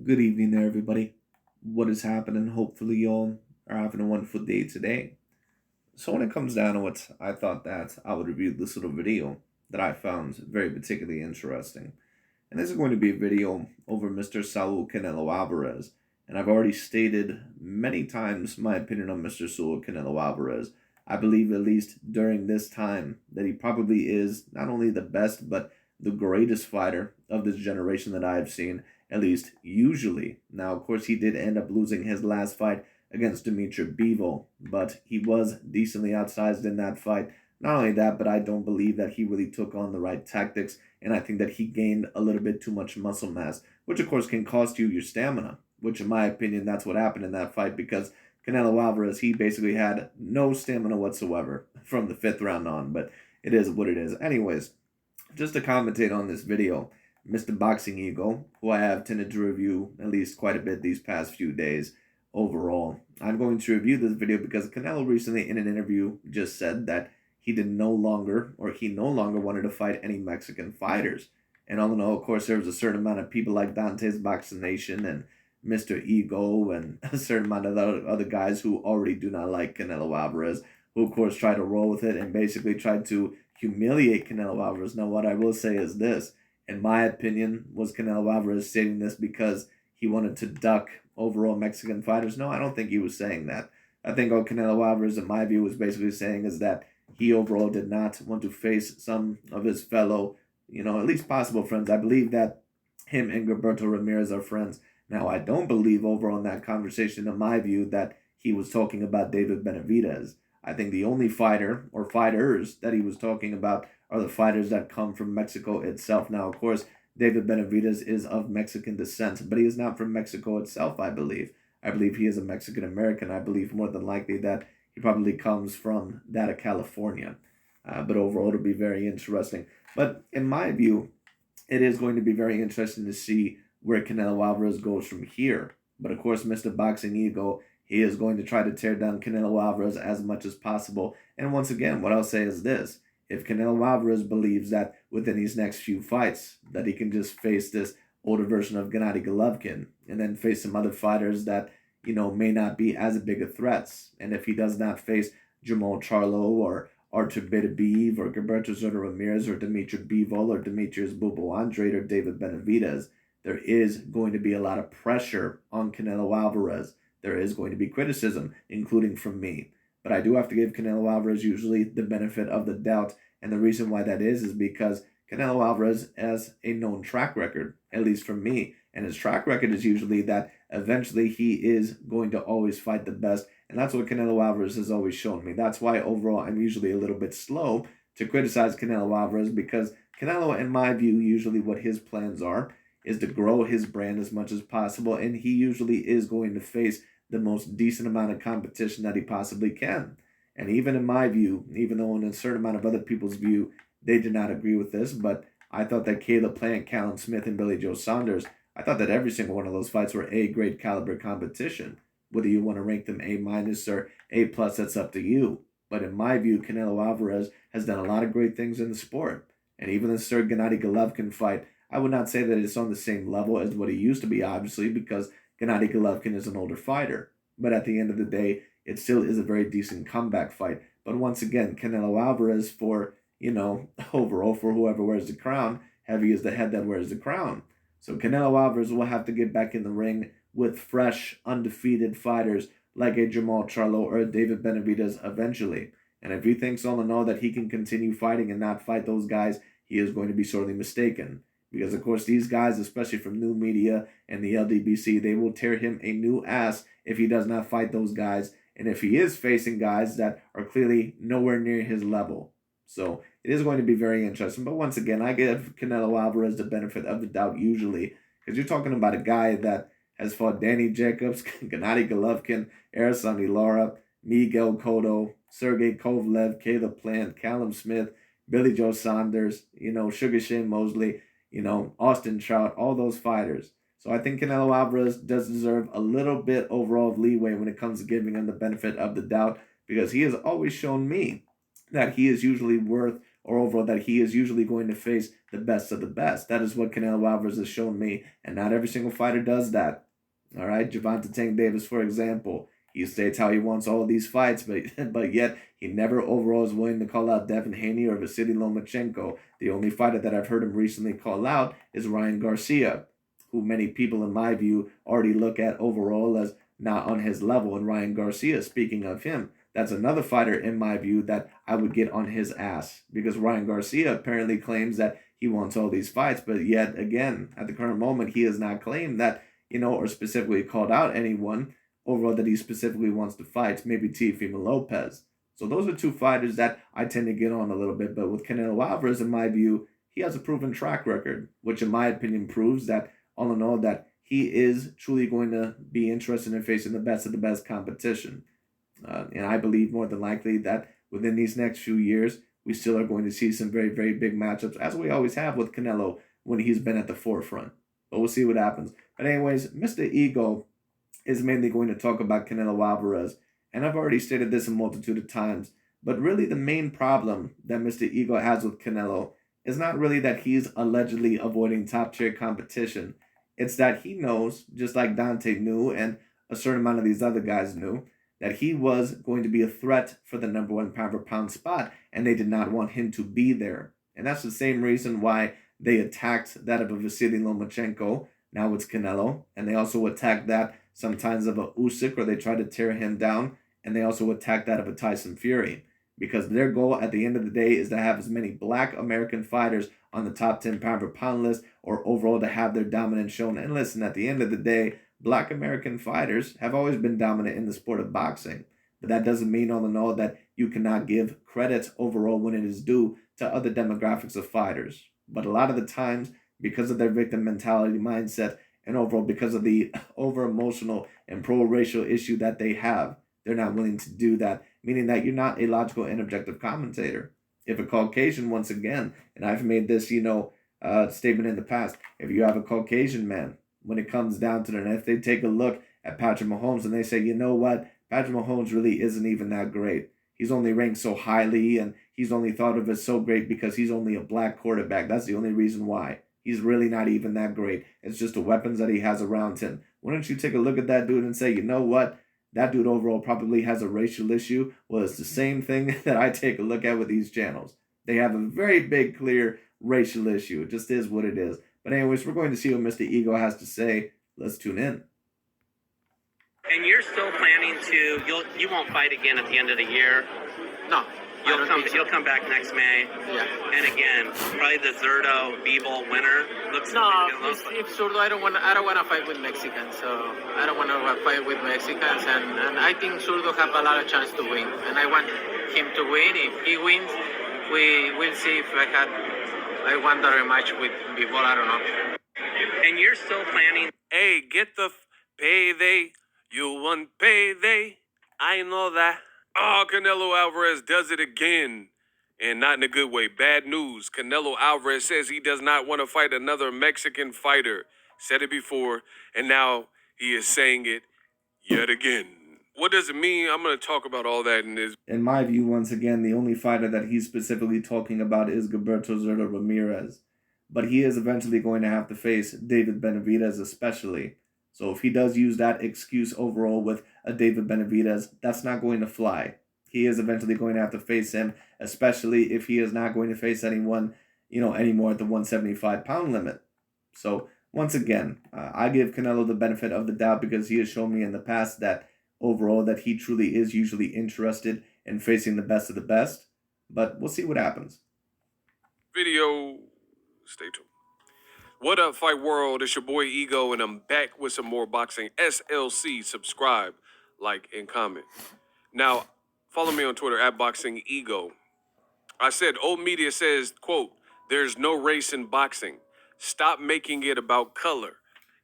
Good evening there, everybody. What is happening? Hopefully, y'all are having a wonderful day today. So, when it comes down to it, I thought that I would review this little video that I found very particularly interesting. And this is going to be a video over Mr. Saul Canelo Alvarez. And I've already stated many times my opinion on Mr. Saul Canelo Alvarez. I believe, at least during this time, that he probably is not only the best, but the greatest fighter of this generation that I've seen, at least usually. Now, of course, he did end up losing his last fight against Dimitri Bivol, but he was decently outsized in that fight. Not only that, but I don't believe that he really took on the right tactics, and I think that he gained a little bit too much muscle mass, which of course can cost you your stamina, which in my opinion, that's what happened in that fight because Canelo Alvarez, he basically had no stamina whatsoever from the fifth round on, but it is what it is. Anyways, just to commentate on this video, Mr. Boxing Ego, who I have tended to review at least quite a bit these past few days overall. I'm going to review this video because Canelo recently in an interview just said that he no longer wanted to fight any Mexican fighters. And all in all, of course, there was a certain amount of people like Dante's Boxing Nation and Mr. Ego and a certain amount of other guys who already do not like Canelo Alvarez, who of course tried to roll with it and basically tried to humiliate Canelo Alvarez. Now, what I will say is this, in my opinion, was Canelo Alvarez stating this because he wanted to duck overall Mexican fighters? No, I don't think he was saying that. I think what Canelo Alvarez, in my view, was basically saying is that he overall did not want to face some of his fellow, at least possible friends. I believe that him and Gilberto Ramirez are friends. Now, I don't believe overall in that conversation, in my view, that he was talking about David Benavidez. I think the only fighter or fighters that he was talking about are the fighters that come from Mexico itself. Now, of course, David Benavidez is of Mexican descent, but he is not from Mexico itself, I believe. I believe he is a Mexican American. I believe more than likely that he probably comes from that of California. But overall, it'll be very interesting. But in my view, it is going to be very interesting to see where Canelo Alvarez goes from here. But of course, Mr. Boxing Ego, he is going to try to tear down Canelo Alvarez as much as possible. And once again, what I'll say is this. If Canelo Alvarez believes that within these next few fights that he can just face this older version of Gennady Golovkin and then face some other fighters that, may not be as big of threats. And if he does not face Jamal Charlo or Artur Beterbiev or Gilberto Soto Ramirez or Dimitri Bivol or Demetrius Bubo Andrade or David Benavidez, there is going to be a lot of pressure on Canelo Alvarez. There is going to be criticism, including from me. But I do have to give Canelo Alvarez usually the benefit of the doubt. And the reason why that is because Canelo Alvarez has a known track record, at least from me. And his track record is usually that eventually he is going to always fight the best. And that's what Canelo Alvarez has always shown me. That's why overall I'm usually a little bit slow to criticize Canelo Alvarez because Canelo, in my view, usually what his plans are is to grow his brand as much as possible. And he usually is going to face the most decent amount of competition that he possibly can. And even in my view, even though in a certain amount of other people's view, they did not agree with this, but I thought that Caleb Plant, Callum Smith, and Billy Joe Saunders, I thought that every single one of those fights were A grade caliber competition. Whether you want to rank them A minus or A plus, that's up to you. But in my view, Canelo Alvarez has done a lot of great things in the sport. And even the third Gennady Golovkin fight, I would not say that it's on the same level as what he used to be, obviously, because Gennady Golovkin is an older fighter. But at the end of the day, it still is a very decent comeback fight. But once again, Canelo Alvarez for, overall for whoever wears the crown, heavy is the head that wears the crown. So Canelo Alvarez will have to get back in the ring with fresh, undefeated fighters like a Jamal Charlo or a David Benavidez eventually. And if he thinks all in all that he can continue fighting and not fight those guys, he is going to be sorely mistaken. Because, of course, these guys, especially from new media and the LDBC, they will tear him a new ass if he does not fight those guys. And if he is facing guys that are clearly nowhere near his level. So it is going to be very interesting. But once again, I give Canelo Alvarez the benefit of the doubt usually. Because you're talking about a guy that has fought Danny Jacobs, Gennady Golovkin, Araceli Lara, Miguel Cotto, Sergey Kovalev, Caleb Plant, Callum Smith, Billy Joe Saunders, Sugar Shane Mosley, Austin Trout, all those fighters. So I think Canelo Alvarez does deserve a little bit overall of leeway when it comes to giving him the benefit of the doubt because he has always shown me that he is usually worth or overall that he is usually going to face the best of the best. That is what Canelo Alvarez has shown me, and not every single fighter does that. All right, Gervonta Tank Davis, for example, he states how he wants all these fights, but yet he never overall is willing to call out Devin Haney or Vasily Lomachenko. The only fighter that I've heard him recently call out is Ryan Garcia, who many people, in my view, already look at overall as not on his level. And Ryan Garcia, speaking of him, that's another fighter, in my view, that I would get on his ass, because Ryan Garcia apparently claims that he wants all these fights, but yet again, at the current moment, he has not claimed that, or specifically called out anyone overall that he specifically wants to fight, maybe Teofimo Lopez. So those are two fighters that I tend to get on a little bit. But with Canelo Alvarez, in my view, he has a proven track record, which in my opinion proves that, all in all, that he is truly going to be interested in facing the best of the best competition. And I believe more than likely that within these next few years, we still are going to see some very, very big matchups, as we always have with Canelo when he's been at the forefront. But we'll see what happens. But anyways, Mr. Ego is mainly going to talk about Canelo Alvarez. And I've already stated this a multitude of times. But really the main problem that Mr. Ego has with Canelo is not really that he's allegedly avoiding top-tier competition. It's that he knows, just like Dante knew and a certain amount of these other guys knew, that he was going to be a threat for the number one pound-for-pound spot, and they did not want him to be there. And that's the same reason why they attacked that of a Vasily Lomachenko. Now it's Canelo. And they also attacked that sometimes of a Usyk, or they tried to tear him down. And they also attacked that of a Tyson Fury. Because their goal at the end of the day is to have as many black American fighters on the top 10 pound-for-pound list, or overall to have their dominance shown. And listen, at the end of the day, black American fighters have always been dominant in the sport of boxing. But that doesn't mean, all in all, that you cannot give credit overall when it is due to other demographics of fighters. But a lot of the times, because of their victim mentality mindset, and overall because of the over-emotional and pro-racial issue that they have, they're not willing to do that, meaning that you're not a logical and objective commentator. If a Caucasian, once again, and I've made this, statement in the past, if you have a Caucasian man, when it comes down to it, and if they take a look at Patrick Mahomes and they say, you know what, Patrick Mahomes really isn't even that great. He's only ranked so highly, and he's only thought of as so great because he's only a black quarterback. That's the only reason why. He's really not even that great. It's just the weapons that he has around him. Why don't you take a look at that dude and say, you know what? That dude overall probably has a racial issue. Well, it's the same thing that I take a look at with these channels. They have a very big, clear racial issue. It just is what it is. But anyways, we're going to see what Mr. Ego has to say. Let's tune in. And you're still planning to, you won't fight again at the end of the year? No. You'll come back next May. Yeah. And again, probably the Zurdo Bivol winner looks. No, if Zurdo, I don't want to fight with Mexicans. So I don't want to fight with Mexicans, and I think Zurdo have a lot of chance to win, and I want him to win. If he wins, we will see if I want the rematch with Bivol. I don't know. And you're still planning. Hey, get the payday. You want payday. I know that. Oh, Canelo Alvarez does it again. And not in a good way. Bad news. Canelo Alvarez says he does not want to fight another Mexican fighter. Said it before, and now he is saying it yet again. What does it mean? I'm going to talk about all that in this. In my view, once again, the only fighter that he's specifically talking about is Gilberto Zurdo Ramirez. But he is eventually going to have to face David Benavidez especially. So if he does use that excuse overall with a David Benavidez, that's not going to fly. He is eventually going to have to face him, especially if he is not going to face anyone, anymore at the 175-pound limit. So once again, I give Canelo the benefit of the doubt because he has shown me in the past that overall that he truly is usually interested in facing the best of the best. But we'll see what happens. Video, stay tuned. What up, Fight World? It's your boy Ego, and I'm back with some more boxing SLC. Subscribe, like, and comment. Now, follow me on Twitter at BoxingEgo. I said, old media says, quote, there's no race in boxing. Stop making it about color.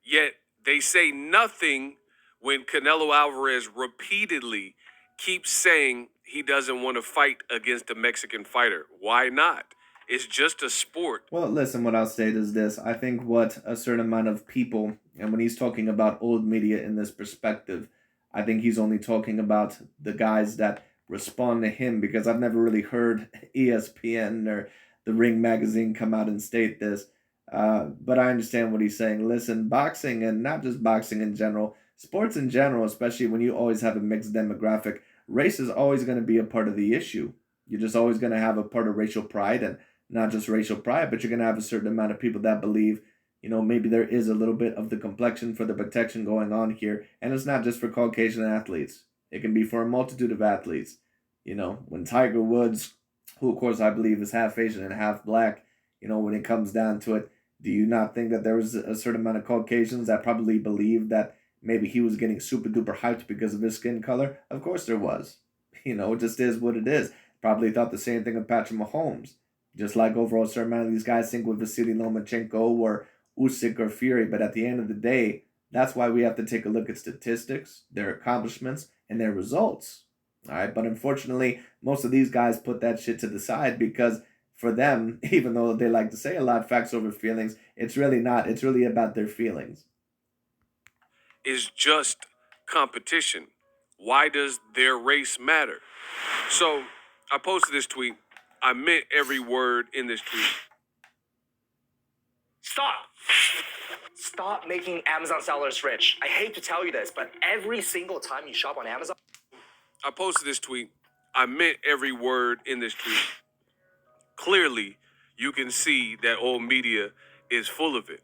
Yet, they say nothing when Canelo Alvarez repeatedly keeps saying he doesn't want to fight against a Mexican fighter. Why not? It's just a sport. Well, listen, what I'll state is this. I think what a certain amount of people, and when he's talking about old media in this perspective, I think he's only talking about the guys that respond to him, because I've never really heard ESPN or the Ring magazine come out and state this. But I understand what he's saying. Listen, boxing, and not just boxing in general, sports in general, especially when you always have a mixed demographic, race is always going to be a part of the issue. You're just always going to have a part of racial pride, and not just racial pride, but you're going to have a certain amount of people that believe, maybe there is a little bit of the complexion for the protection going on here. And it's not just for Caucasian athletes, it can be for a multitude of athletes. When Tiger Woods, who of course I believe is half Asian and half black, when it comes down to it, do you not think that there was a certain amount of Caucasians that probably believed that maybe he was getting super duper hyped because of his skin color? Of course there was. It just is what it is. Probably thought the same thing of Patrick Mahomes. Just like overall, a certain amount of these guys think with Vasily Lomachenko or Usyk or Fury. But at the end of the day, that's why we have to take a look at statistics, their accomplishments, and their results. All right. But unfortunately, most of these guys put that shit to the side, because for them, even though they like to say a lot, facts over feelings, it's really not. It's really about their feelings. Is just competition. Why does their race matter? So I posted this tweet. I meant every word in this tweet. Stop making Amazon sellers rich. I hate to tell you this, but every single time you shop on Amazon... I posted this tweet. I meant every word in this tweet. Clearly, you can see that old media is full of it.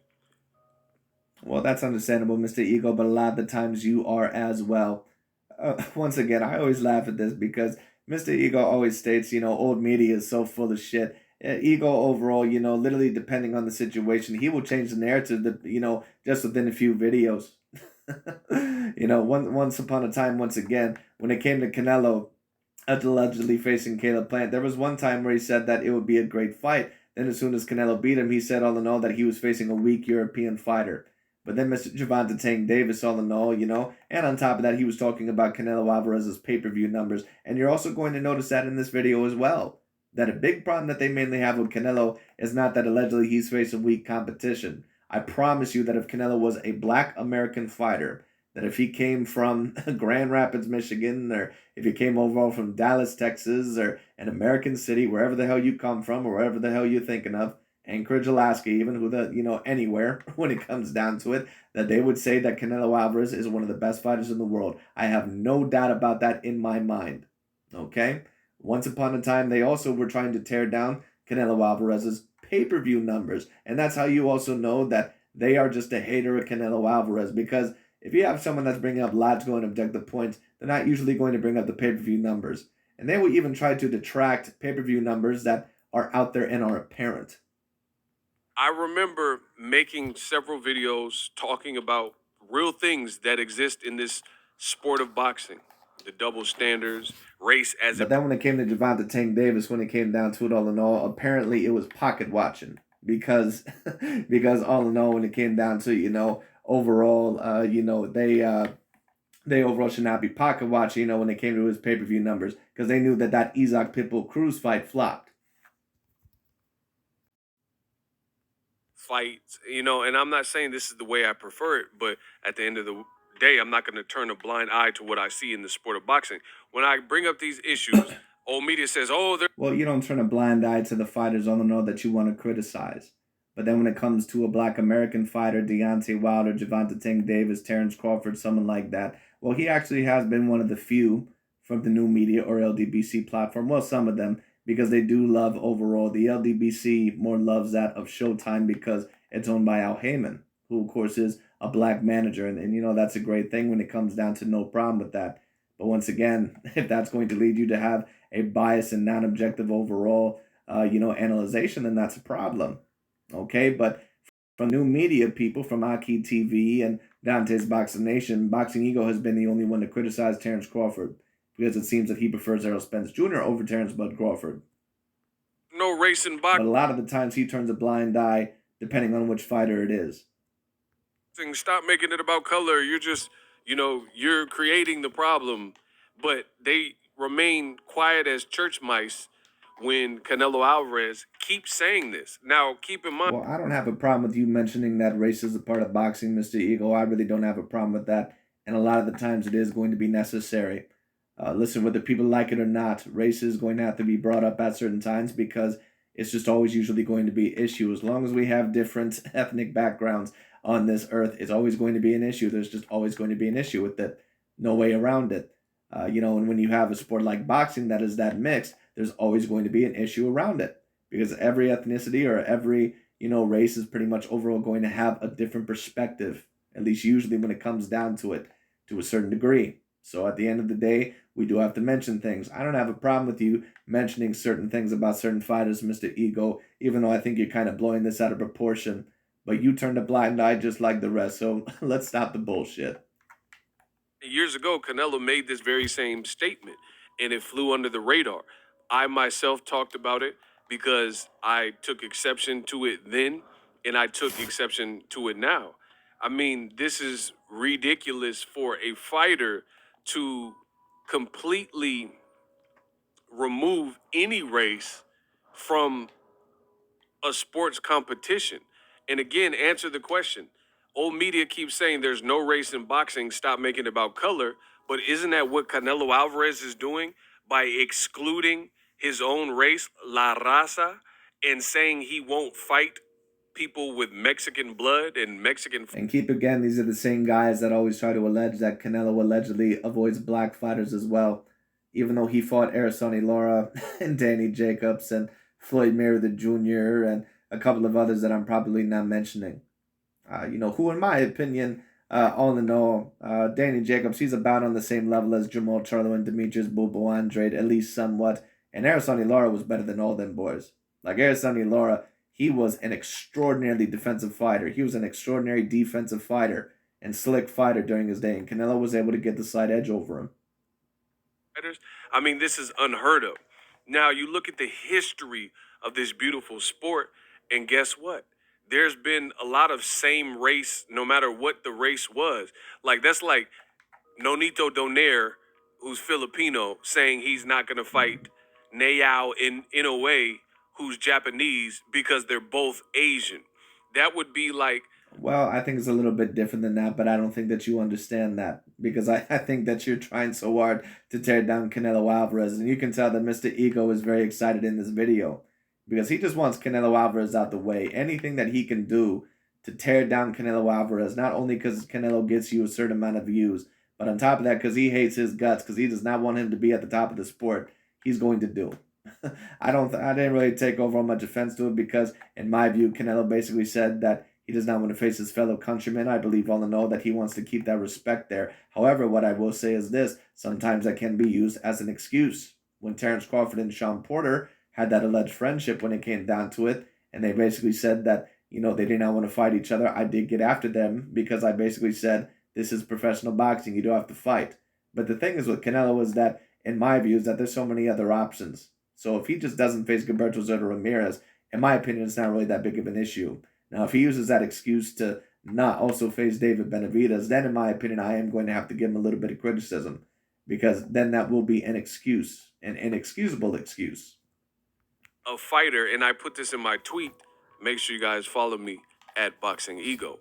Well, that's understandable, Mr. Ego, but a lot of the times you are as well. Once again, I always laugh at this because Mr. Ego always states, old media is so full of shit. Ego overall, literally depending on the situation, he will change the narrative, just within a few videos. Once upon a time, once again, when it came to Canelo allegedly facing Caleb Plant, there was one time where he said that it would be a great fight. Then as soon as Canelo beat him, he said all in all that he was facing a weak European fighter. But then Mr. Gervonta Tank Davis, all in all, and on top of that, he was talking about Canelo Alvarez's pay-per-view numbers. And you're also going to notice that in this video as well, that a big problem that they mainly have with Canelo is not that allegedly he's facing weak competition. I promise you that if Canelo was a black American fighter, that if he came from Grand Rapids, Michigan, or if he came over from Dallas, Texas, or an American city, wherever the hell you come from, or wherever the hell you're thinking of, Anchorage, Alaska, even anywhere, when it comes down to it, that they would say that Canelo Alvarez is one of the best fighters in the world. I have no doubt about that in my mind. Okay? Once upon a time, they also were trying to tear down Canelo Alvarez's pay-per-view numbers. And that's how you also know that they are just a hater of Canelo Alvarez, because if you have someone that's bringing up logical and objective points, they're not usually going to bring up the pay-per-view numbers. And they will even try to detract pay-per-view numbers that are out there and are apparent. I remember making several videos talking about real things that exist in this sport of boxing. The double standards, race as But then when it came to Gervonta Tank Davis, when it came down to it all in all, apparently it was pocket watching. Because all in all, when it came down to, overall, they overall should not be pocket watching, when it came to his pay-per-view numbers. Because they knew that Isaac Pitbull Cruz fight flopped. Fights, and I'm not saying this is the way I prefer it, but at the end of the day, I'm not going to turn a blind eye to what I see in the sport of boxing. When I bring up these issues, old media says, oh, they're... Well, you don't turn a blind eye to the fighters on the know that you want to criticize. But then when it comes to a black American fighter, Deontay Wilder, Gervonta Tank Davis, Terrence Crawford, someone like that, well, he actually has been one of the few from the new media or LDBC platform. Well, some of them, because they do love overall. The LDBC more loves that of Showtime because it's owned by Al Heyman, who, of course, is a black manager. And that's a great thing when it comes down to no problem with that. But once again, if that's going to lead you to have a bias and non-objective overall, analyzation, then that's a problem. Okay, but from new media people, from Aki TV and Dante's Boxing Nation, Boxing Ego has been the only one to criticize Terrence Crawford, because it seems that he prefers Errol Spence Jr. over Terrence Bud Crawford. No race in boxing. But a lot of the times he turns a blind eye depending on which fighter it is. Stop making it about color. You're just, you're creating the problem. But they remain quiet as church mice when Canelo Alvarez keeps saying this. Now, keep in mind... Well, I don't have a problem with you mentioning that race is a part of boxing, Mr. Ego. I really don't have a problem with that. And a lot of the times it is going to be necessary. Listen, whether people like it or not, race is going to have to be brought up at certain times because it's just always usually going to be an issue. As long as we have different ethnic backgrounds on this earth, it's always going to be an issue. There's just always going to be an issue with it. No way around it. And when you have a sport like boxing that is that mixed, there's always going to be an issue around it because every ethnicity or every race is pretty much overall going to have a different perspective, at least usually when it comes down to it, to a certain degree. So at the end of the day, we do have to mention things. I don't have a problem with you mentioning certain things about certain fighters, Mr. Ego, even though I think you're kind of blowing this out of proportion. But you turned a blind eye just like the rest, so let's stop the bullshit. Years ago, Canelo made this very same statement, and it flew under the radar. I myself talked about it because I took exception to it then, and I took exception to it now. I mean, this is ridiculous for a fighter to completely remove any race from a sports competition. And again, answer the question. Old media keeps saying there's no race in boxing, stop making it about color. But isn't that what Canelo Alvarez is doing by excluding his own race, La Raza, and saying he won't fight people with Mexican blood and Mexican. And keep again, these are the same guys that always try to allege that Canelo allegedly avoids black fighters as well, even though he fought Arisoni Lara and Danny Jacobs and Floyd Mayweather Jr. and a couple of others that I'm probably not mentioning. Who in my opinion, all in all, Danny Jacobs, he's about on the same level as Jamal Charlo and Demetrius Bobo Andrade, at least somewhat. And Arisoni Lara was better than all them boys. Like Arisoni Lara, he was an extraordinarily defensive fighter. He was an extraordinary defensive fighter and slick fighter during his day. And Canelo was able to get the side edge over him. I mean, this is unheard of. Now, you look at the history of this beautiful sport, and guess what? There's been a lot of same race, no matter what the race was. Like, that's like Nonito Donaire, who's Filipino, saying he's not going to fight Nayao in Inoue, who's Japanese, because they're both Asian. That would be like. Well, I think it's a little bit different than that, but I don't think that you understand that because I think that you're trying so hard to tear down Canelo Alvarez, and you can tell that Mr. Ego is very excited in this video because he just wants Canelo Alvarez out the way. Anything that he can do to tear down Canelo Alvarez, not only because Canelo gets you a certain amount of views, but on top of that, because he hates his guts, because he does not want him to be at the top of the sport, he's going to do. I didn't really take overall much offense to it because, in my view, Canelo basically said that he does not want to face his fellow countrymen. I believe all in all that he wants to keep that respect there. However, what I will say is this. Sometimes that can be used as an excuse. When Terrence Crawford and Sean Porter had that alleged friendship when it came down to it, and they basically said that, they did not want to fight each other, I did get after them because I basically said, this is professional boxing. You don't have to fight. But the thing is with Canelo is that, in my view, is that there's so many other options. So if he just doesn't face Gilberto Zurdo Ramirez, in my opinion, it's not really that big of an issue. Now, if he uses that excuse to not also face David Benavidez, then in my opinion, I am going to have to give him a little bit of criticism because then that will be an excuse, an inexcusable excuse. A fighter, and I put this in my tweet. Make sure you guys follow me at Boxing Ego.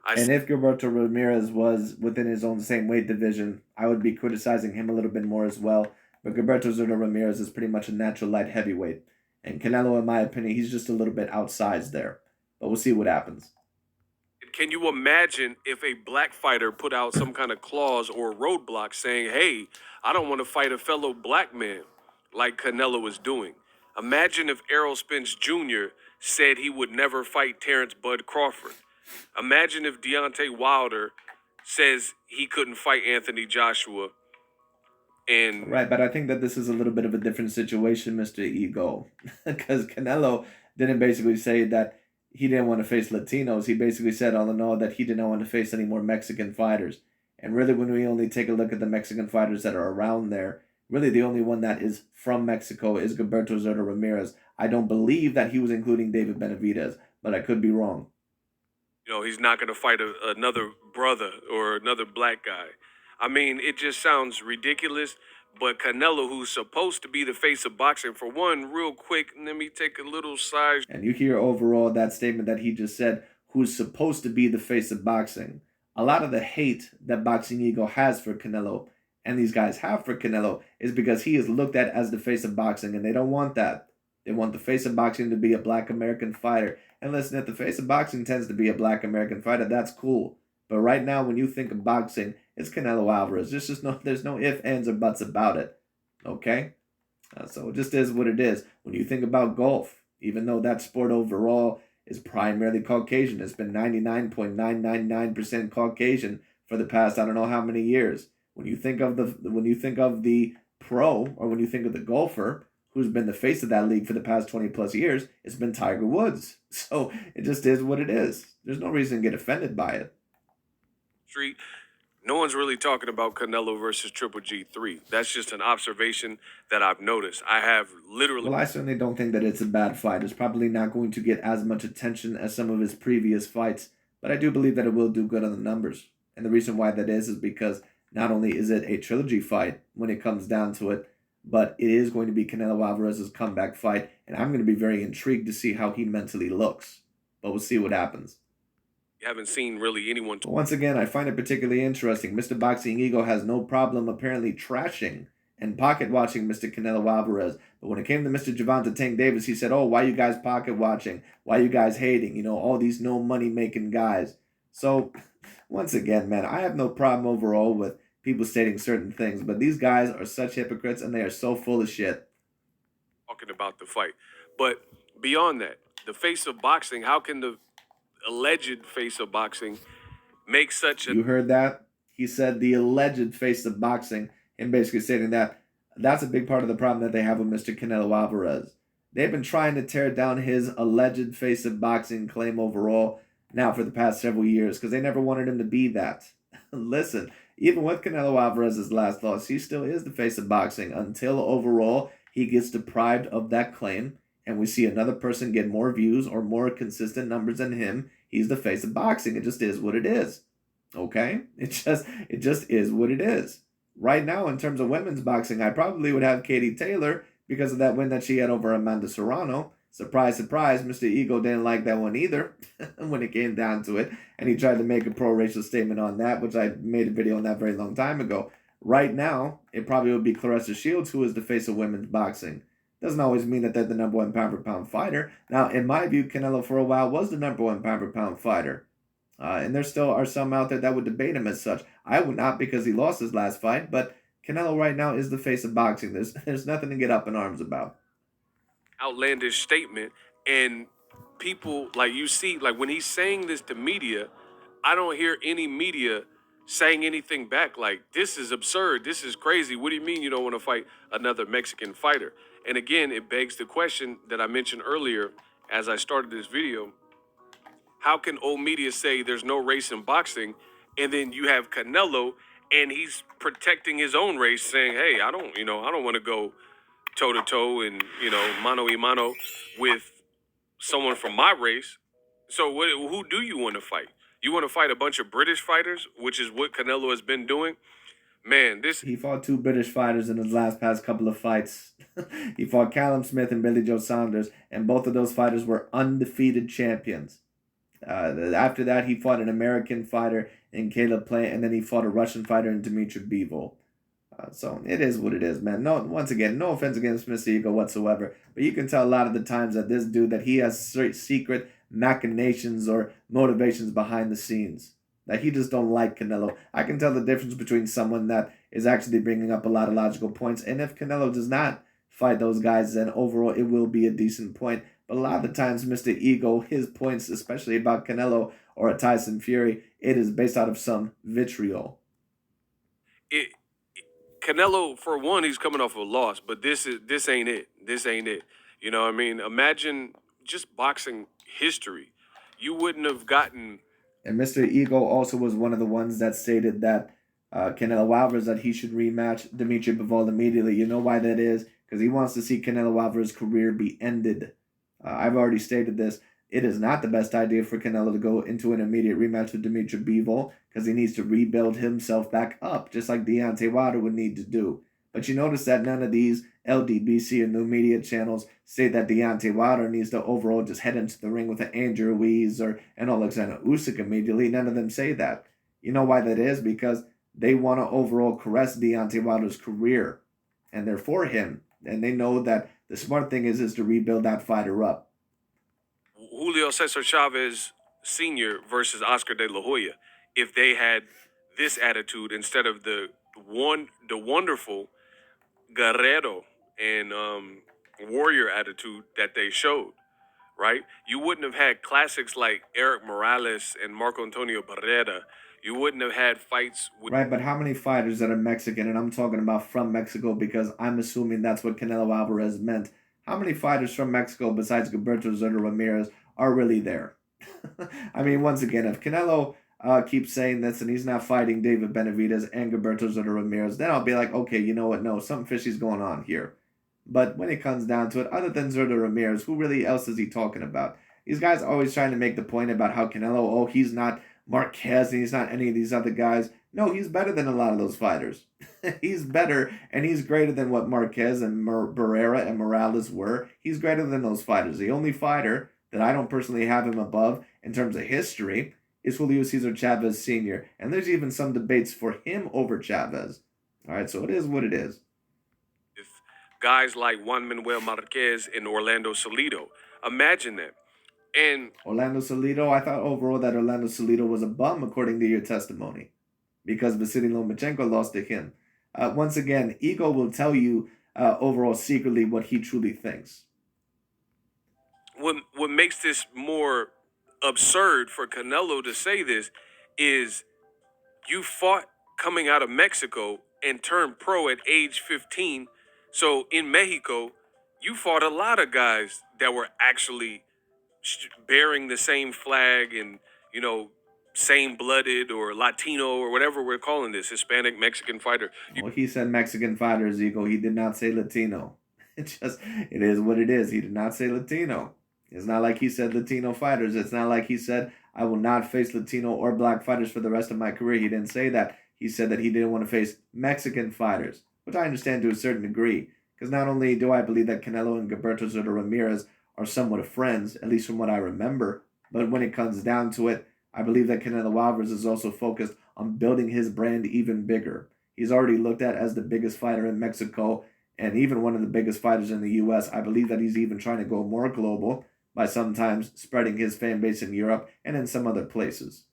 And if Gilberto Ramirez was within his own same weight division, I would be criticizing him a little bit more as well. But Gilberto Zurdo Ramirez is pretty much a natural light heavyweight. And Canelo, in my opinion, he's just a little bit outsized there. But we'll see what happens. Can you imagine if a black fighter put out some kind of clause or roadblock saying, hey, I don't want to fight a fellow black man like Canelo is doing? Imagine if Errol Spence Jr. said he would never fight Terrence Bud Crawford. Imagine if Deontay Wilder says he couldn't fight Anthony Joshua. Right, but I think that this is a little bit of a different situation, Mr. Ego, because Canelo didn't basically say that he didn't want to face Latinos. He basically said all in all that he did not want to face any more Mexican fighters. And really, when we only take a look at the Mexican fighters that are around there, really the only one that is from Mexico is Gilberto Zurdo Ramirez. I don't believe that he was including David Benavidez, but I could be wrong. He's not going to fight another brother or another black guy. I mean, it just sounds ridiculous. But Canelo, who's supposed to be the face of boxing, for one, real quick, let me take a little side. And you hear overall that statement that he just said, who's supposed to be the face of boxing. A lot of the hate that Boxing Ego has for Canelo and these guys have for Canelo is because he is looked at as the face of boxing, and they don't want that. They want the face of boxing to be a black American fighter. And listen, if the face of boxing tends to be a black American fighter, that's cool. But right now, when you think of boxing, it's Canelo Alvarez. There's no ifs, ands, or buts about it. Okay? So it just is what it is. When you think about golf, even though that sport overall is primarily Caucasian, it's been 99.999% Caucasian for the past I don't know how many years. When you think of the pro, or when you think of the golfer who's been the face of that league for the past 20 plus years, it's been Tiger Woods. So it just is what it is. There's no reason to get offended by it. Street. No one's really talking about Canelo versus Triple G3. That's just an observation that I've noticed. I have literally. Well, I certainly don't think that it's a bad fight. It's probably not going to get as much attention as some of his previous fights, but I do believe that it will do good on the numbers. And the reason why that is because not only is it a trilogy fight when it comes down to it, but it is going to be Canelo Alvarez's comeback fight, and I'm going to be very intrigued to see how he mentally looks. But we'll see what happens. You haven't seen really anyone. But once again, I find it particularly interesting. Mr. Boxing Ego has no problem apparently trashing and pocket watching Mr. Canelo Alvarez. But when it came to Mr. Gervonta Tank Davis, he said, "Oh, why you guys pocket watching? Why you guys hating? You know, all these no money making guys." So once again, man, I have no problem overall with people stating certain things, but these guys are such hypocrites and they are so full of shit. Talking about the fight. But beyond that, the face of boxing, how can the alleged face of boxing make such a... You heard that? He said the alleged face of boxing, and basically stating that that's a big part of the problem that they have with Mr. Canelo Alvarez. They've been trying to tear down his alleged face of boxing claim overall now for the past several years because they never wanted him to be that. Listen, even with Canelo Alvarez's last loss, he still is the face of boxing until overall he gets deprived of that claim and we see another person get more views or more consistent numbers than him. He's the face of boxing. It just is what it is. Okay? It just is what it is. Right now, in terms of women's boxing, I probably would have Katie Taylor because of that win that she had over Amanda Serrano. Surprise, surprise, Mr. Ego didn't like that one either when it came down to it. And he tried to make a pro-racial statement on that, which I made a video on that very long time ago. Right now, it probably would be Claressa Shields, who is the face of women's boxing. Doesn't always mean that they're the number one pound-for-pound fighter. Now, in my view, Canelo for a while was the number one pound-for-pound fighter. And there still are some out there that would debate him as such. I would not because he lost his last fight, but Canelo right now is the face of boxing. There's nothing to get up in arms about. Outlandish statement, and people, like, you see, like, when he's saying this to media, I don't hear any media saying anything back like, this is absurd, this is crazy, what do you mean you don't want to fight another Mexican fighter? And again, it begs the question that I mentioned earlier as I started this video. How can old media say there's no race in boxing, and then you have Canelo and he's protecting his own race, saying, hey, I don't want to go toe-to-toe and, mano-a-mano with someone from my race. So who do you want to fight? You want to fight a bunch of British fighters, which is what Canelo has been doing? Man, he fought two British fighters in his past couple of fights. He fought Callum Smith and Billy Joe Saunders, and both of those fighters were undefeated champions. After that, he fought an American fighter in Caleb Plant, and then he fought a Russian fighter in Dmitry Bivol. So it is what it is, man. Once again, no offense against Mr. Ego whatsoever, but you can tell a lot of the times that this dude, that he has secret machinations or motivations behind the scenes. That he just don't like Canelo. I can tell the difference between someone that is actually bringing up a lot of logical points, and if Canelo does not fight those guys, then overall it will be a decent point. But a lot of the times, Mr. Ego, his points, especially about Canelo or a Tyson Fury, it is based out of some vitriol. Canelo, for one, he's coming off a loss, but this ain't it. This ain't it. You know what I mean? Imagine just boxing history. You wouldn't have gotten... And Mr. Ego also was one of the ones that stated that Canelo Alvarez, that he should rematch Dmitry Bivol immediately. You know why that is? Because he wants to see Canelo Alvarez's career be ended. I've already stated this. It is not the best idea for Canelo to go into an immediate rematch with Dmitry Bivol because he needs to rebuild himself back up, just like Deontay Wilder would need to do. But you notice that none of these LDBC and new media channels say that Deontay Wilder needs to overall just head into the ring with an Andrew Ruiz or an Alexander Usyk immediately. None of them say that. You know why that is? Because They want to overall caress Deontay Wilder's career, and they're for him. And they know that the smart thing is to rebuild that fighter up. Julio Cesar Chavez Sr. versus Oscar De La Hoya, if they had this attitude instead of the wonderful Guerrero and warrior attitude that they showed, right? You wouldn't have had classics like Eric Morales and Marco Antonio Barrera. You wouldn't have had fights with. Right, but how many fighters that are Mexican, and I'm talking about from Mexico because I'm assuming that's what Canelo Alvarez meant. How many fighters from Mexico besides Gilberto Soto Ramirez are really there? I mean, once again, if Canelo keeps saying this and he's not fighting David Benavidez and Gilberto Soto Ramirez, then I'll be like, okay, you know what? No, something fishy's going on here. But when it comes down to it, other than Soto Ramirez, who really else is he talking about? These guys are always trying to make the point about how Canelo, oh, he's not Marquez and he's not any of these other guys. No, he's better than a lot of those fighters. He's better and he's greater than what Marquez and Barrera and Morales were. He's greater than those fighters. The only fighter that I don't personally have him above in terms of history is Julio Cesar Chavez Sr. And there's even some debates for him over Chavez. All right, so it is what it is. If guys like Juan Manuel Marquez and Orlando Salido, imagine that. And Orlando Salido, I thought overall that Orlando Salido was a bum according to your testimony because Vasily Lomachenko lost to him. Once again, ego will tell you overall secretly what he truly thinks. What makes this more absurd for Canelo to say this is you fought coming out of Mexico and turned pro at age 15. So in Mexico, you fought a lot of guys that were actually bearing the same flag and, same blooded or Latino or whatever we're calling this, Hispanic, Mexican fighter. Well, he said Mexican fighters, ego. He did not say Latino. It is what it is. He did not say Latino. It's not like he said Latino fighters. It's not like he said, I will not face Latino or black fighters for the rest of my career. He didn't say that. He said that he didn't want to face Mexican fighters, which I understand to a certain degree. Because not only do I believe that Canelo and Gilberto Soto Ramirez are somewhat of friends, at least from what I remember, but when it comes down to it, I believe that Canelo Alvarez is also focused on building his brand even bigger. He's already looked at as the biggest fighter in Mexico and even one of the biggest fighters in the U.S. I believe that he's even trying to go more global by sometimes spreading his fan base in Europe and in some other places.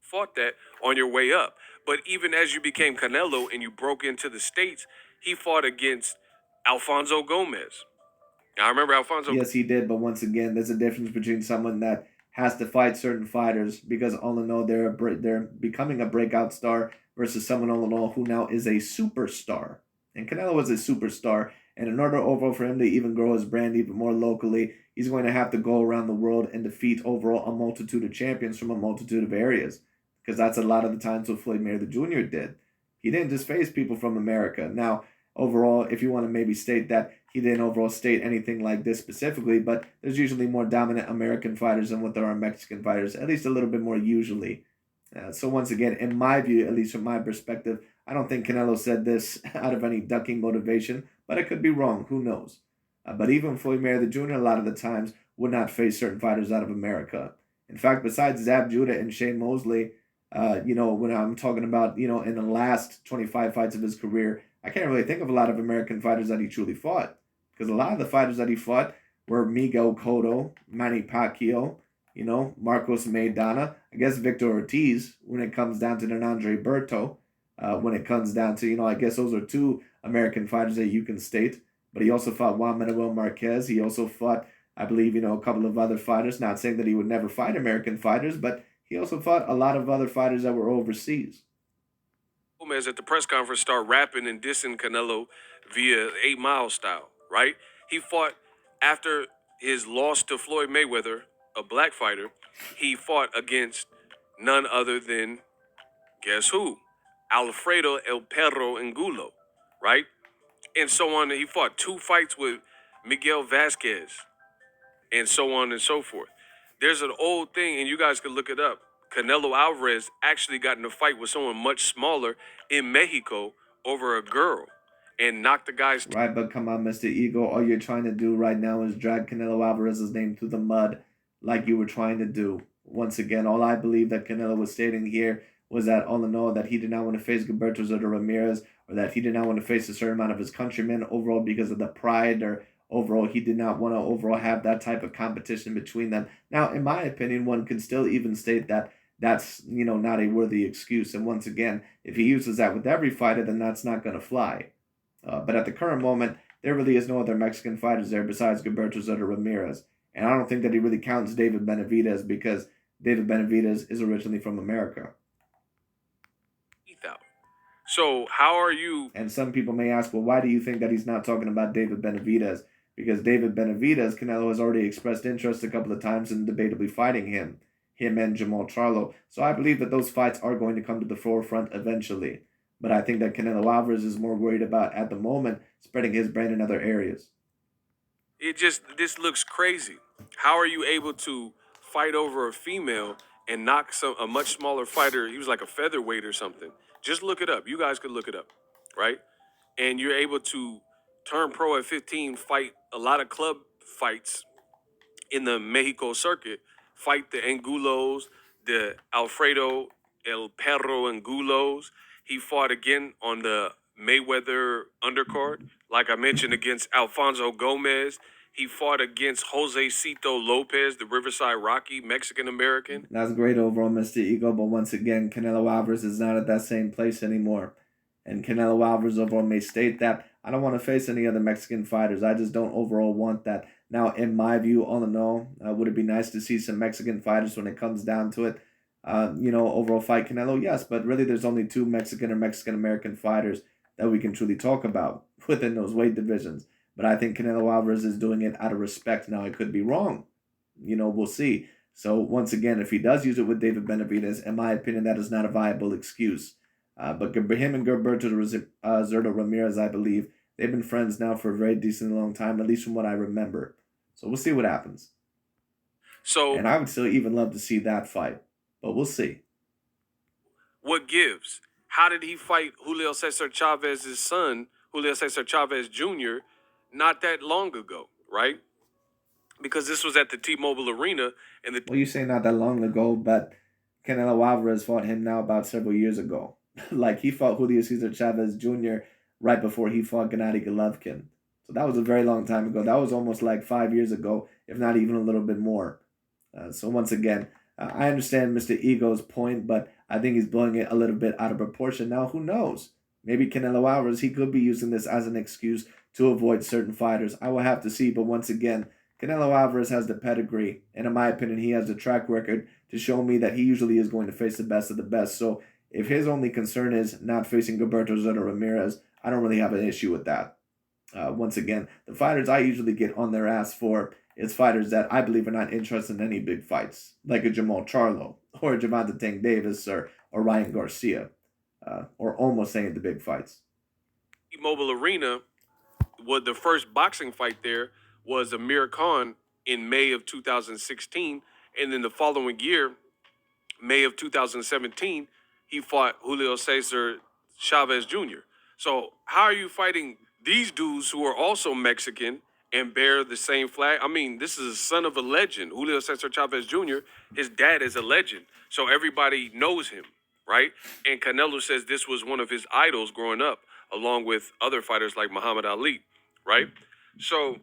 Fought that on your way up. But even as you became Canelo and you broke into the States, he fought against Alfonso Gomez. Now, I remember Alfonso. Yes, he did. But once again, there's a difference between someone that has to fight certain fighters because all in all they're becoming a breakout star versus someone all in all who now is a superstar. And Canelo is a superstar. And in order overall for him to even grow his brand even more locally, he's going to have to go around the world and defeat overall a multitude of champions from a multitude of areas. Because that's a lot of the times what Floyd Mayweather Jr. did. He didn't just face people from America. Now, overall, if you want to maybe state that he didn't overall state anything like this specifically, but there's usually more dominant American fighters than what there are Mexican fighters, at least a little bit more usually. So once again, in my view, at least from my perspective, I don't think Canelo said this out of any ducking motivation, but I could be wrong. Who knows? But even Floyd Mayweather Jr. a lot of the times would not face certain fighters out of America. In fact, besides Zab Judah and Shane Mosley, when I'm talking about, in the last 25 fights of his career, I can't really think of a lot of American fighters that he truly fought. Because a lot of the fighters that he fought were Miguel Cotto, Manny Pacquiao, Marcos Maidana, I guess Victor Ortiz, when it comes down to an Andre Berto, when it comes down to, I guess those are two American fighters that you can state. But he also fought Juan Manuel Marquez. He also fought, I believe, a couple of other fighters. Not saying that he would never fight American fighters, but he also fought a lot of other fighters that were overseas. Gomez at the press conference start rapping and dissing Canelo via 8 Mile style, right? He fought after his loss to Floyd Mayweather, a black fighter. He fought against none other than, guess who? Alfredo El Perro Angulo, right? And so on. He fought 2 fights with Miguel Vasquez and so on and so forth. There's an old thing, and you guys can look it up. Canelo Alvarez actually got in a fight with someone much smaller in Mexico over a girl and knocked the guy's... Right, but come on, Mr. Ego. All you're trying to do right now is drag Canelo Alvarez's name through the mud like you were trying to do. Once again, all I believe that Canelo was stating here was that all in all that he did not want to face Gilberto Soto Ramirez, or that he did not want to face a certain amount of his countrymen overall because of the pride, or overall he did not want to overall have that type of competition between them. Now, in my opinion, one can still even state that that's not a worthy excuse. And once again, if he uses that with every fighter, then that's not going to fly. But at the current moment, there really is no other Mexican fighters there besides Gilberto Soto Ramirez. And I don't think that he really counts David Benavidez because David Benavidez is originally from America. So how are you? And some people may ask, well, why do you think that he's not talking about David Benavidez? Because David Benavidez, Canelo has already expressed interest a couple of times in debatably fighting him and Jamal Charlo. So I believe that those fights are going to come to the forefront eventually. But I think that Canelo Alvarez is more worried about, at the moment, spreading his brand in other areas. This looks crazy. How are you able to fight over a female and knock a much smaller fighter? He was like a featherweight or something. Just look it up. You guys could look it up, right? And you're able to turn pro at 15, fight a lot of club fights in the Mexico circuit, fight the Angulos, the Alfredo El Perro Angulos. He fought again on the Mayweather undercard, like I mentioned, against Alfonso Gomez. He fought against Jose Cito Lopez, the Riverside Rocky Mexican-American. That's great overall, Mr. Ego, but once again, Canelo Alvarez is not at that same place anymore. And Canelo Alvarez overall may state that, I don't want to face any other Mexican fighters. I just don't overall want that. Now, in my view, all in all, would it be nice to see some Mexican fighters when it comes down to it? Overall fight Canelo? Yes, but really there's only two Mexican or Mexican-American fighters that we can truly talk about within those weight divisions. But I think Canelo Alvarez is doing it out of respect. Now, I could be wrong. We'll see. So, once again, if he does use it with David Benavidez, in my opinion, that is not a viable excuse. But him and Gilberto Soto Ramirez, I believe, they've been friends now for a very decent long time, at least from what I remember. So, we'll see what happens. And I would still even love to see that fight. But we'll see. What gives? How did he fight Julio Cesar Chavez's son, Julio Cesar Chavez Jr., not that long ago, right? Because this was at the T-Mobile Arena. Well, you say not that long ago, but Canelo Alvarez fought him now about several years ago. Like, he fought Julio Cesar Chavez Jr. right before he fought Gennady Golovkin. So that was a very long time ago. That was almost like 5 years ago, if not even a little bit more. So once again, I understand Mr. Ego's point, but I think he's blowing it a little bit out of proportion. Now, who knows? Maybe Canelo Alvarez, he could be using this as an excuse to avoid certain fighters. I will have to see, but once again, Canelo Alvarez has the pedigree, and in my opinion, he has the track record to show me that he usually is going to face the best of the best. So if his only concern is not facing Gilberto Soto Ramirez, I don't really have an issue with that. Once again, the fighters I usually get on their ass for is fighters that I believe are not interested in any big fights, like a Jamal Charlo, or a Gervonta Tank Davis, or Ryan Garcia, or almost saying the big fights. T-Mobile Arena, the first boxing fight there was Amir Khan in May of 2016, and then the following year, May of 2017, he fought Julio Cesar Chavez Jr. So how are you fighting these dudes who are also Mexican and bear the same flag? I mean, this is a son of a legend. Julio Cesar Chavez Jr., his dad is a legend. So everybody knows him, right? And Canelo says this was one of his idols growing up, along with other fighters like Muhammad Ali, right? So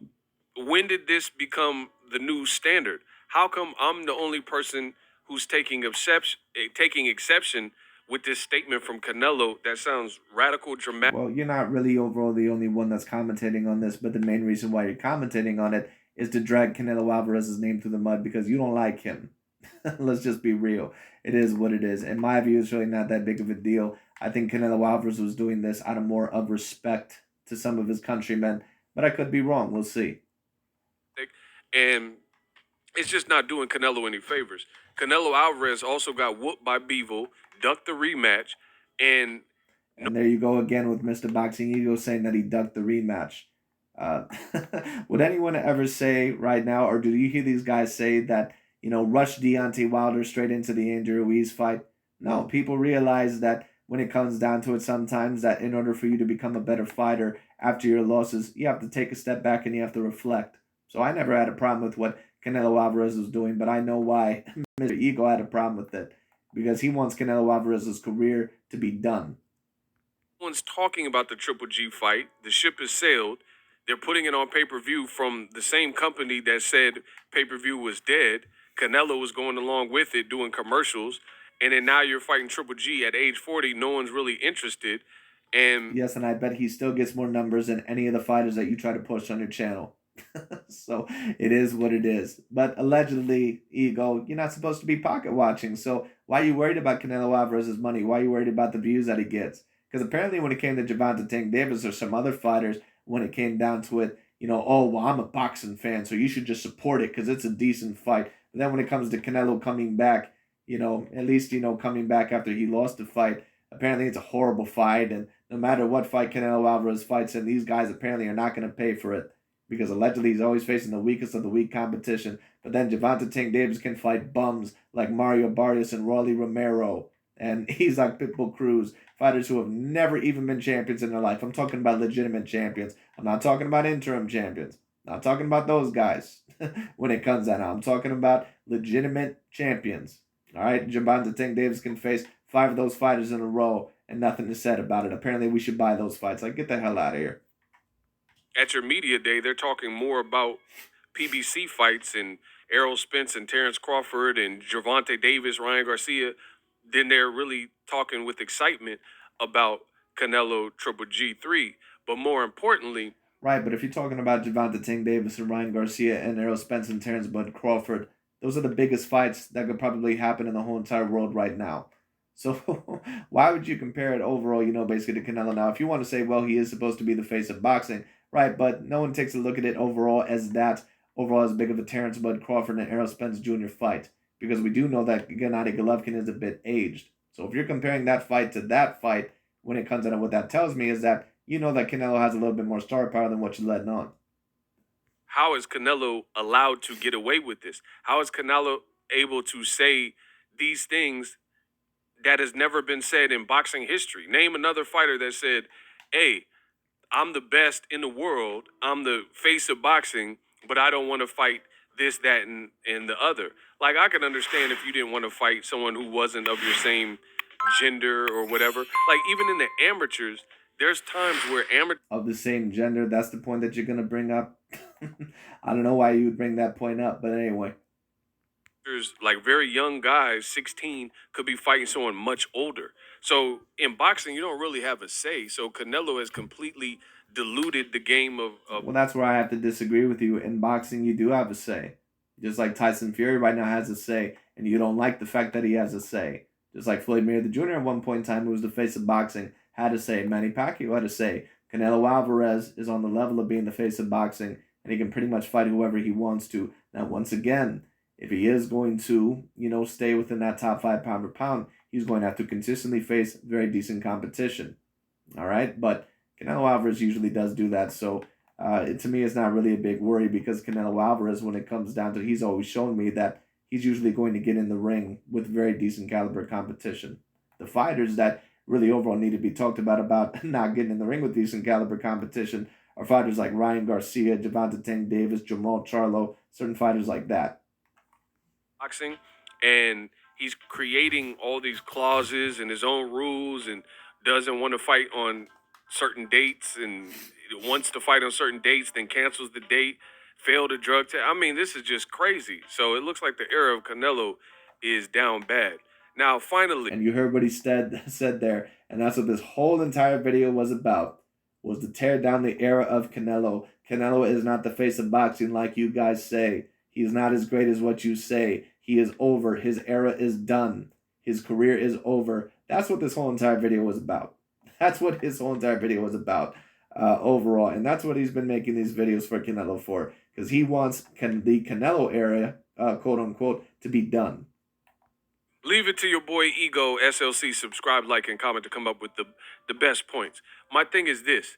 when did this become the new standard? How come I'm the only person who's taking exception with this statement from Canelo that sounds radical, dramatic? Well, you're not really overall the only one that's commentating on this, but the main reason why you're commentating on it is to drag Canelo Alvarez's name through the mud because you don't like him. Let's just be real. It is what it is. In my view, it's really not that big of a deal. I think Canelo Alvarez was doing this out of more of respect to some of his countrymen, but I could be wrong. We'll see. And it's just not doing Canelo any favors. Canelo Alvarez also got whooped by Bivol, ducked the rematch, and there you go again with Mr. Boxing Ego saying that he ducked the rematch. Would anyone ever say right now, or do you hear these guys say that, rush Deontay Wilder straight into the Andy Ruiz fight? No, people realize that when it comes down to it sometimes that in order for you to become a better fighter after your losses, you have to take a step back and you have to reflect. So I never had a problem with what Canelo Alvarez was doing, but I know why Mr. Ego had a problem with it. because he wants Canelo Alvarez's career to be done. No one's talking about the Triple G fight. The ship has sailed. They're putting it on pay-per-view from the same company that said pay-per-view was dead. Canelo was going along with it, doing commercials. And then now you're fighting Triple G at age 40. No one's really interested. And Yes, and I bet he still gets more numbers than any of the fighters that you try to push on your channel. So it is what it is. But allegedly, Ego, you're not supposed to be pocket watching. So why are you worried about Canelo Alvarez's money? Why are you worried about the views that he gets? Because apparently when it came to Gervonta Tank Davis or some other fighters, when it came down to it, oh, well, I'm a boxing fan, so you should just support it because it's a decent fight. But then when it comes to Canelo coming back, at least, coming back after he lost the fight, apparently it's a horrible fight. And no matter what fight Canelo Alvarez fights in, these guys apparently are not going to pay for it because allegedly he's always facing the weakest of the weak competition. But then Gervonta Tank Davis can fight bums like Mario Barrios and Rolly Romero. And he's like Pitbull Cruz, fighters who have never even been champions in their life. I'm talking about legitimate champions. I'm not talking about interim champions. I'm not talking about those guys when it comes down. I'm talking about legitimate champions. All right, Gervonta Tank Davis can face 5 of those fighters in a row and nothing is said about it. Apparently, we should buy those fights. Like, get the hell out of here. at your media day, they're talking more about PBC fights and Errol Spence and Terrence Crawford and Gervonta Davis, Ryan Garcia. Then they're really talking with excitement about Canelo Triple G3. But more importantly, right, but if you're talking about Gervonta Tank Davis and Ryan Garcia and Errol Spence and Terrence Bud Crawford, those are the biggest fights that could probably happen in the whole entire world right now. So why would you compare it overall, basically to Canelo? Now, if you want to say, well, he is supposed to be the face of boxing, right, but no one takes a look at it overall as big of a Terrence Bud Crawford and Errol Spence Jr. fight, because we do know that Gennady Golovkin is a bit aged. So if you're comparing that fight to that fight, when it comes down to what that tells me is that that Canelo has a little bit more star power than what you're letting on. how is Canelo allowed to get away with this? How is Canelo able to say these things that has never been said in boxing history? Name another fighter that said, hey, I'm the best in the world. I'm the face of boxing, but I don't want to fight this, that, and the other. Like, I can understand if you didn't want to fight someone who wasn't of your same gender or whatever. Like, even in the amateurs, there's times where of the same gender, that's the point that you're going to bring up. I don't know why you would bring that point up, but anyway. like very young guys, 16, could be fighting someone much older. So in boxing, you don't really have a say. So Canelo has completely diluted the game of Well, that's where I have to disagree with you. In boxing, you do have a say. Just like Tyson Fury right now has a say, and you don't like the fact that he has a say. Just like Floyd Mayweather Jr. at one point in time, who was the face of boxing, had a say. Manny Pacquiao had a say. Canelo Alvarez is on the level of being the face of boxing, and he can pretty much fight whoever he wants to. Now, once again, if he is going to, stay within that top 5 pound for pound, he's going to have to consistently face very decent competition. All right? But Canelo Alvarez usually does do that. So to me, it's not really a big worry because Canelo Alvarez, when it comes down to it, he's always shown me that he's usually going to get in the ring with very decent caliber competition. The fighters that really overall need to be talked about not getting in the ring with decent caliber competition are fighters like Ryan Garcia, Gervonta Tank Davis, Jamal Charlo, certain fighters like that. boxing, and he's creating all these clauses and his own rules and doesn't want to fight on certain dates and wants to fight on certain dates, then cancels the date, failed a drug test. I mean, this is just crazy. So it looks like the era of Canelo is down bad. Now, finally, And you heard what he said there, and that's what this whole entire video was about, was to tear down the era of Canelo. Canelo is not the face of boxing like you guys say. He's not as great as what you say. He is over. His era is done. His career is over. That's what this whole entire video was about. That's what his whole entire video was about overall. And that's what he's been making these videos for Canelo for. Because he wants the Canelo era, quote unquote, to be done. leave it to your boy Ego SLC. Subscribe, like, and comment to come up with the best points. My thing is this.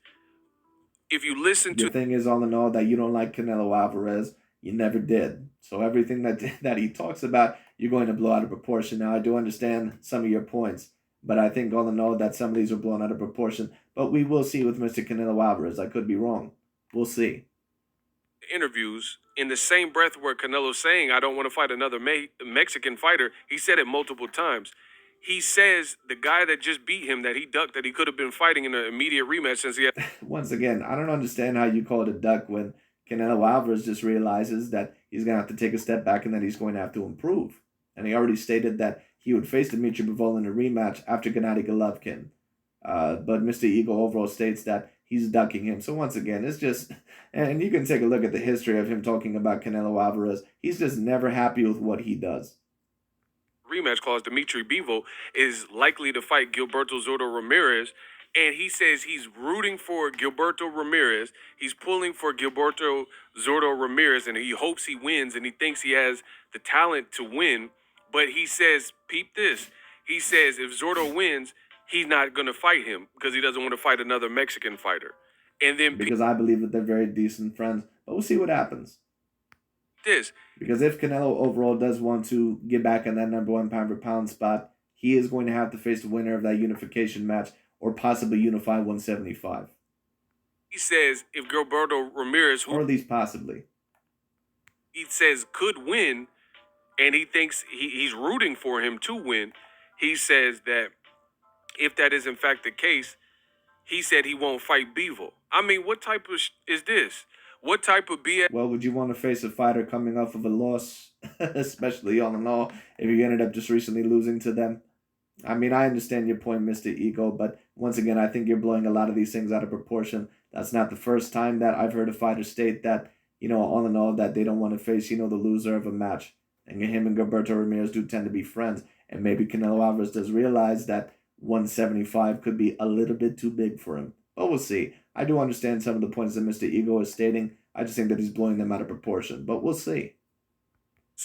If you listen Your to thing is all in all that you don't like Canelo Alvarez. You never did. So everything that he talks about, you're going to blow out of proportion. Now, I do understand some of your points, but I think all in all that some of these are blown out of proportion. But we will see with Mr. Canelo Alvarez. I could be wrong. We'll see. interviews, in the same breath where Canelo's saying, I don't want to fight another Mexican fighter, he said it multiple times. he says the guy that just beat him, that he ducked, that he could have been fighting in an immediate rematch since he had. Once again, I don't understand how you call it a duck when Canelo Alvarez just realizes that he's going to have to take a step back and that he's going to have to improve. And he already stated that he would face Dmitry Bivol in a rematch after Gennady Golovkin. But Mr. Ego overall states that he's ducking him. So once again, it's just, and you can take a look at the history of him talking about Canelo Alvarez. He's just never happy with what he does. Rematch clause, Dmitry Bivol is likely to fight Gilberto Zordo Ramirez, and he says he's rooting for Gilberto Ramirez. He's pulling for Gilberto Zordo Ramirez, and he hopes he wins, and he thinks he has the talent to win. But he says, peep this. He says if Zordo wins, he's not going to fight him because he doesn't want to fight another Mexican fighter. And then because I believe that they're very decent friends, but we'll see what happens. This. Because if Canelo overall does want to get back in that #1 pound-for-pound spot, he is going to have to face the winner of that unification match or possibly unify 175. He says if Gilberto Ramirez, or at least possibly, he says could win, and he thinks he's rooting for him to win, he says that if that is in fact the case, he said he won't fight Bivol. I mean, what type of is this? What type of BS? Well, would you want to face a fighter coming off of a loss, especially all in all, if you ended up just recently losing to them? I mean, I understand your point, Mr. Ego, but once again, I think you're blowing a lot of these things out of proportion. That's not the first time that I've heard a fighter state that, all in all, that they don't want to face, the loser of a match. And him and Gilberto Ramirez do tend to be friends. And maybe Canelo Alvarez does realize that 175 could be a little bit too big for him. But we'll see. I do understand some of the points that Mr. Ego is stating. I just think that he's blowing them out of proportion. But we'll see.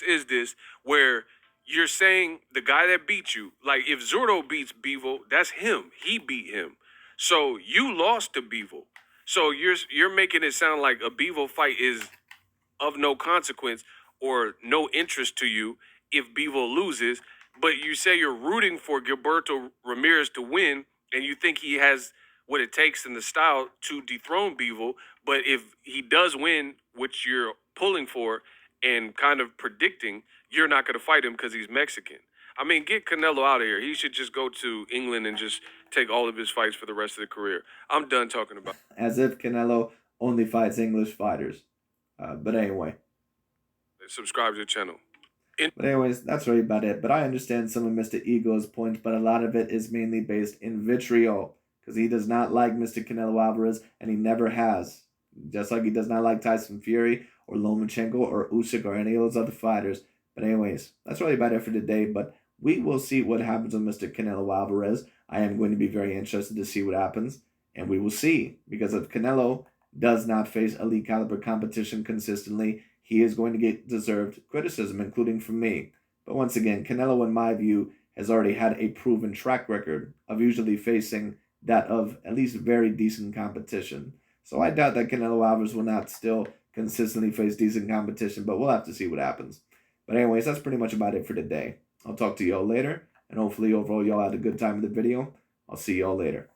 Is this where you're saying the guy that beat you, like if Zordo beats Bivol, that's him. He beat him. So you lost to Bivol. So you're making it sound like a Bivol fight is of no consequence or no interest to you if Bivol loses. But you say you're rooting for Gilberto Ramirez to win, and you think he has what it takes in the style to dethrone Bivol. But if he does win, which you're pulling for and kind of predicting, you're not going to fight him because he's Mexican. I mean, get Canelo out of here. He should just go to England and just take all of his fights for the rest of the career. I'm done talking about. As if Canelo only fights English fighters. But anyway. Subscribe to the channel. But anyways, that's really about it. But I understand some of Mr. Ego's points, but a lot of it is mainly based in vitriol. Because he does not like Mr. Canelo Alvarez, and he never has. Just like he does not like Tyson Fury or Lomachenko or Usyk or any of those other fighters. But anyways, that's really about it for today. But we will see what happens with Mr. Canelo Alvarez. I am going to be very interested to see what happens. And we will see. Because if Canelo does not face elite caliber competition consistently, he is going to get deserved criticism, including from me. But once again, Canelo, in my view, has already had a proven track record of usually facing that of at least very decent competition. So I doubt that Canelo Alvarez will not still consistently face decent competition, but we'll have to see what happens. But anyways, that's pretty much about it for today. I'll talk to y'all later, and hopefully overall y'all had a good time in the video. I'll see y'all later.